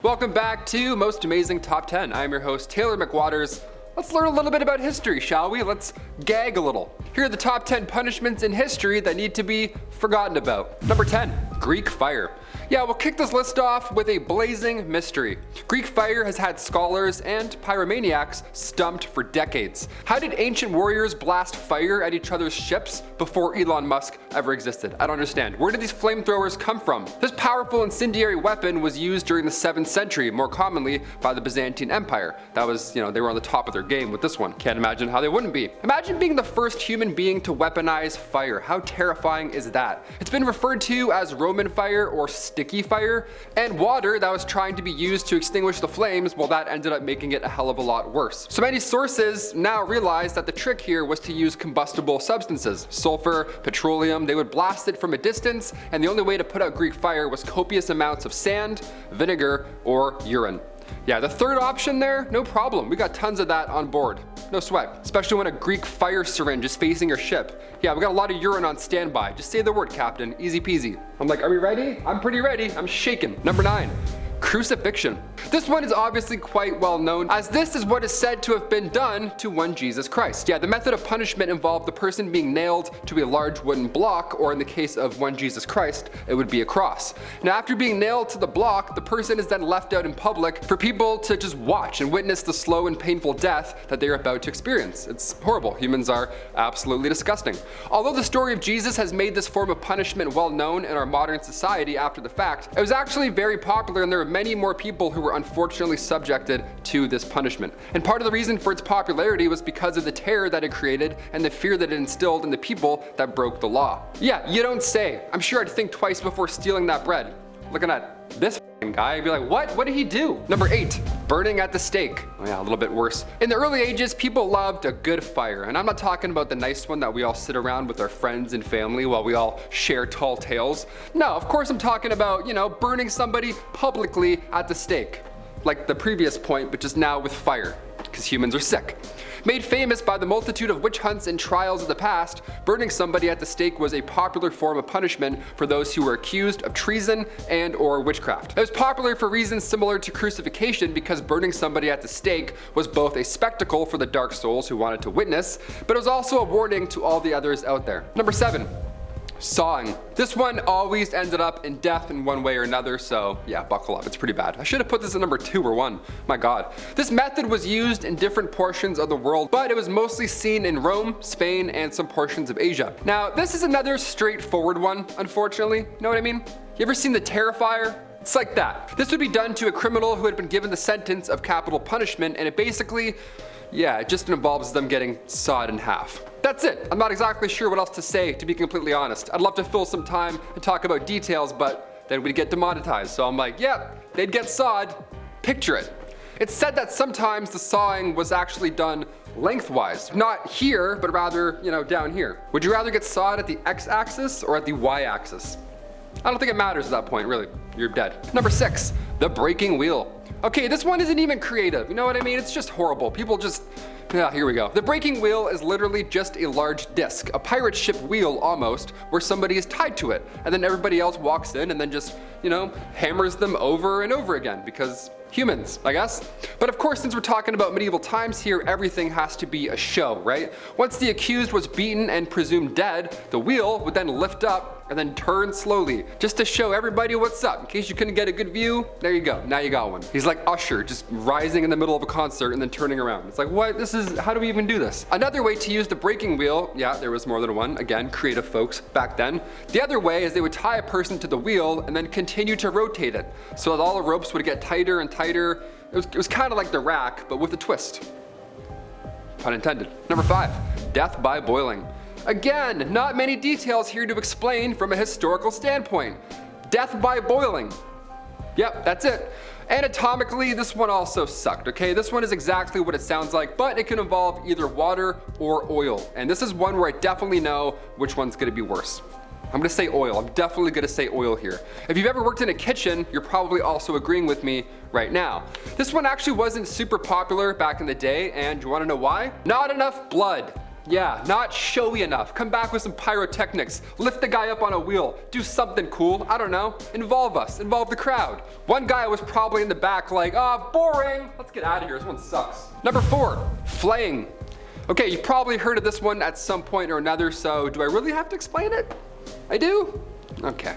Welcome back to Most Amazing Top 10. I'm your host, Taylor McWaters. Let's learn a little bit about history, shall we? Let's gag a little. Here are the top 10 punishments in history that need to be forgotten about. Number 10, Greek fire. Yeah, we'll kick this list off with a blazing mystery. Greek fire has had scholars and pyromaniacs stumped for decades. How did ancient warriors blast fire at each other's ships before Elon Musk ever existed? I don't understand. Where did these flamethrowers come from? This powerful incendiary weapon was used during the 7th century, more commonly by the Byzantine Empire. That was, they were on the top of their game with this one. Can't imagine how they wouldn't be. Imagine being the first human being to weaponize fire. How terrifying is that? It's been referred to as Roman fire or sticky fire, and water that was trying to be used to extinguish the flames, well, that ended up making it a hell of a lot worse. So many sources now realize that the trick here was to use combustible substances. Sulfur, petroleum, they would blast it from a distance, and the only way to put out Greek fire was copious amounts of sand, vinegar, or urine. Yeah, the third option there, no problem. We got tons of that on board. No sweat. Especially when a Greek fire syringe is facing your ship. Yeah, we got a lot of urine on standby. Just say the word, Captain. Easy peasy. I'm like, are we ready? I'm pretty ready. I'm shaking. Number 9. Crucifixion. This one is obviously quite well known, as this is what is said to have been done to one Jesus Christ. Yeah, the method of punishment involved the person being nailed to a large wooden block, or in the case of one Jesus Christ, it would be a cross. Now, after being nailed to the block, the person is then left out in public for people to just watch and witness the slow and painful death that they are about to experience. It's horrible. Humans are absolutely disgusting. Although the story of Jesus has made this form of punishment well known in our modern society after the fact, it was actually very popular, and there were many more people who were unfortunately subjected to this punishment. And part of the reason for its popularity was because of the terror that it created and the fear that it instilled in the people that broke the law. Yeah, you don't say. I'm sure I'd think twice before stealing that bread. Looking at this guy, I'd be like, what did he do? Number 8, burning at the stake. Oh yeah, a little bit worse. In the early ages, people loved a good fire. And I'm not talking about the nice one that we all sit around with our friends and family while we all share tall tales. No, of course I'm talking about, burning somebody publicly at the stake. Like the previous point, but just now with fire, because humans are sick. Made famous by the multitude of witch hunts and trials of the past, burning somebody at the stake was a popular form of punishment for those who were accused of treason and or witchcraft. It was popular for reasons similar to crucifixion, because burning somebody at the stake was both a spectacle for the dark souls who wanted to witness, but it was also a warning to all the others out there. Number 7. Sawing. This one always ended up in death in one way or another, so yeah, buckle up, it's pretty bad. I should have put this at number 2 or 1, my god. This method was used in different portions of the world, but it was mostly seen in Rome, Spain, and some portions of Asia. Now, this is another straightforward one, unfortunately, you know what I mean? You ever seen the Terrifier? It's like that. This would be done to a criminal who had been given the sentence of capital punishment, and it basically, it just involves them getting sawed in half. That's it. I'm not exactly sure what else to say, to be completely honest. I'd love to fill some time and talk about details, but then we'd get demonetized. So I'm like, they'd get sawed. Picture it. It's said that sometimes the sawing was actually done lengthwise. Not here, but rather, down here. Would you rather get sawed at the x-axis or at the y-axis? I don't think it matters at that point, really. You're dead. Number 6, the breaking wheel. Okay, this one isn't even creative. You know what I mean? It's just horrible. People just... here we go. The breaking wheel is literally just a large disc, a pirate ship wheel almost, where somebody is tied to it, and then everybody else walks in and then just, hammers them over and over again, because humans, I guess. But of course, since we're talking about medieval times here, everything has to be a show, right? Once the accused was beaten and presumed dead, the wheel would then lift up and then turn slowly, just to show everybody what's up. In case you couldn't get a good view, there you go, now you got one. He's like Usher, just rising in the middle of a concert and then turning around. It's like, what? How do we even do this? Another way to use the breaking wheel, there was more than one, again, creative folks back then. The other way is they would tie a person to the wheel and then continue to rotate it, so that all the ropes would get tighter and tighter. It was kind of like the rack, but with a twist. Pun intended. Number 5, death by boiling. Again, not many details here to explain from a historical standpoint. Death by boiling. Yep, that's it. Anatomically, this one also sucked, okay? This one is exactly what it sounds like, but it can involve either water or oil. And this is one where I definitely know which one's gonna be worse. I'm gonna say oil. I'm definitely gonna say oil here. If you've ever worked in a kitchen, you're probably also agreeing with me right now. This one actually wasn't super popular back in the day, and you wanna know why? Not enough blood. Yeah, not showy enough. Come back with some pyrotechnics. Lift the guy up on a wheel. Do something cool. I don't know. Involve us. Involve the crowd. One guy was probably in the back like, boring. Let's get out of here. This one sucks. Number 4, flaying. Okay, you've probably heard of this one at some point or another, so do I really have to explain it? I do? Okay.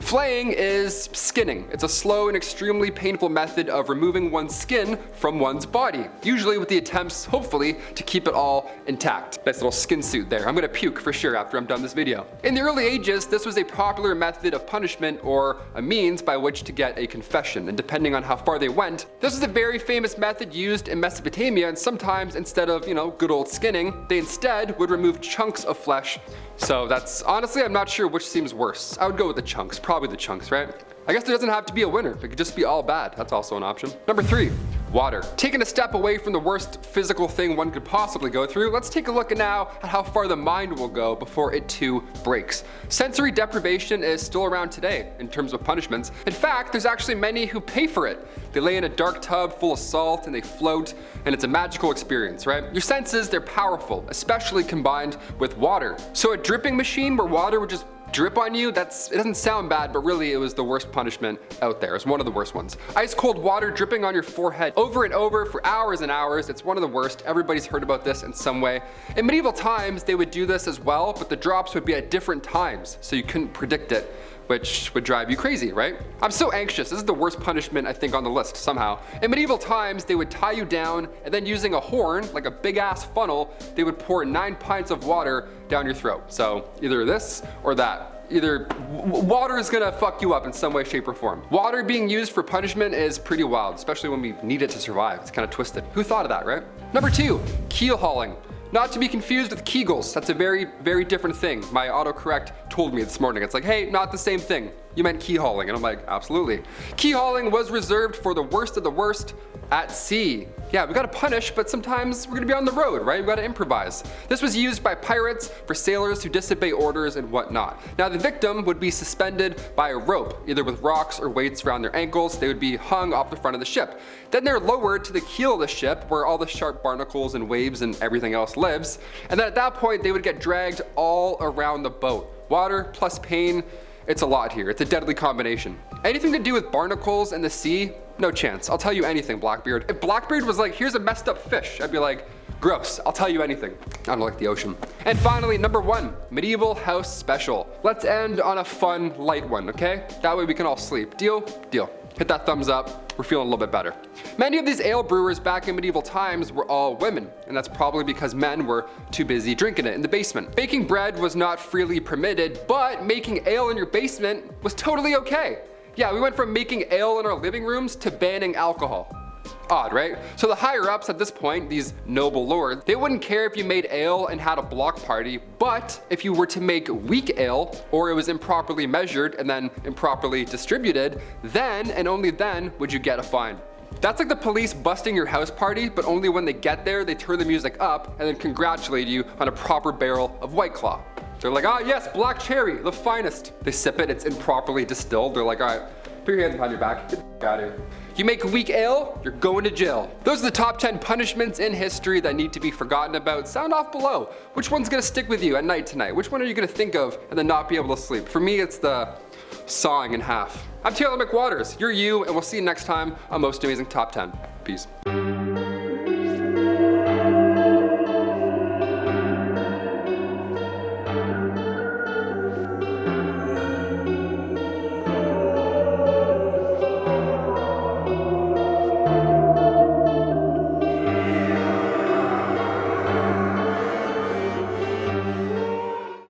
Flaying is skinning. It's a slow and extremely painful method of removing one's skin from one's body, usually with the attempts, hopefully, to keep it all intact. Nice little skin suit there. I'm gonna puke for sure after I'm done this video. In the early ages, this was a popular method of punishment or a means by which to get a confession, and depending on how far they went, this was a very famous method used in Mesopotamia, and sometimes instead of, good old skinning, they instead would remove chunks of flesh. So that's, honestly, I'm not sure which seems worse. I would go with the chunks, probably the chunks, right? I guess there doesn't have to be a winner. It could just be all bad. That's also an option. Number 3, water. Taking a step away from the worst physical thing one could possibly go through, let's take a look now at how far the mind will go before it too breaks. Sensory deprivation is still around today in terms of punishments. In fact, there's actually many who pay for it. They lay in a dark tub full of salt and they float, and it's a magical experience, right? Your senses, they're powerful, especially combined with water. So a dripping machine where water would just drip on you, it doesn't sound bad, but really it was the worst punishment out there. It's one of the worst ones. Ice cold water dripping on your forehead over and over for hours and hours. It's one of the worst. Everybody's heard about this in some way. In medieval times, they would do this as well, but the drops would be at different times, so you couldn't predict it, which would drive you crazy, right? I'm so anxious. This is the worst punishment I think on the list somehow. In medieval times, they would tie you down and then using a horn, like a big ass funnel, they would pour 9 pints of water down your throat. So either this or that. Either water is gonna fuck you up in some way, shape, or form. Water being used for punishment is pretty wild, especially when we need it to survive. It's kind of twisted. Who thought of that, right? Number 2, keelhauling. Not to be confused with Kegels. That's a very, very different thing. My autocorrect told me this morning. It's like, hey, not the same thing. You meant keelhauling. And I'm like, absolutely. Keelhauling was reserved for the worst of the worst at sea. Yeah, we gotta punish, but sometimes we're gonna be on the road, right? We gotta improvise. This was used by pirates for sailors who disobey orders and whatnot. Now the victim would be suspended by a rope, either with rocks or weights around their ankles. They would be hung off the front of the ship. Then they're lowered to the keel of the ship where all the sharp barnacles and waves and everything else lives. And then at that point, they would get dragged all around the boat. Water plus pain, it's a lot here. It's a deadly combination. Anything to do with barnacles and the sea, no chance. I'll tell you anything, Blackbeard. If Blackbeard was like, here's a messed up fish, I'd be like, gross, I'll tell you anything. I don't like the ocean. And finally, number 1, medieval house special. Let's end on a fun, light one, okay? That way we can all sleep. Deal? Deal. Hit that thumbs up. We're feeling a little bit better. Many of these ale brewers back in medieval times were all women, and that's probably because men were too busy drinking it in the basement. Baking bread was not freely permitted, but making ale in your basement was totally okay. Yeah, we went from making ale in our living rooms to banning alcohol. Odd, right? So the higher ups at this point, these noble lords, they wouldn't care if you made ale and had a block party, but if you were to make weak ale, or it was improperly measured and then improperly distributed, then and only then would you get a fine. That's like the police busting your house party, but only when they get there, they turn the music up and then congratulate you on a proper barrel of White Claw. They're like, ah yes, black cherry, the finest. They sip it, it's improperly distilled. They're like, all right, put your hands behind your back, get the out of here. You make weak ale, you're going to jail. Those are the top 10 punishments in history that need to be forgotten about. Sound off below. Which one's gonna stick with you at night tonight? Which one are you gonna think of and then not be able to sleep? For me, it's the sawing in half. I'm Taylor McWaters, you're you, and we'll see you next time on Most Amazing Top 10. Peace.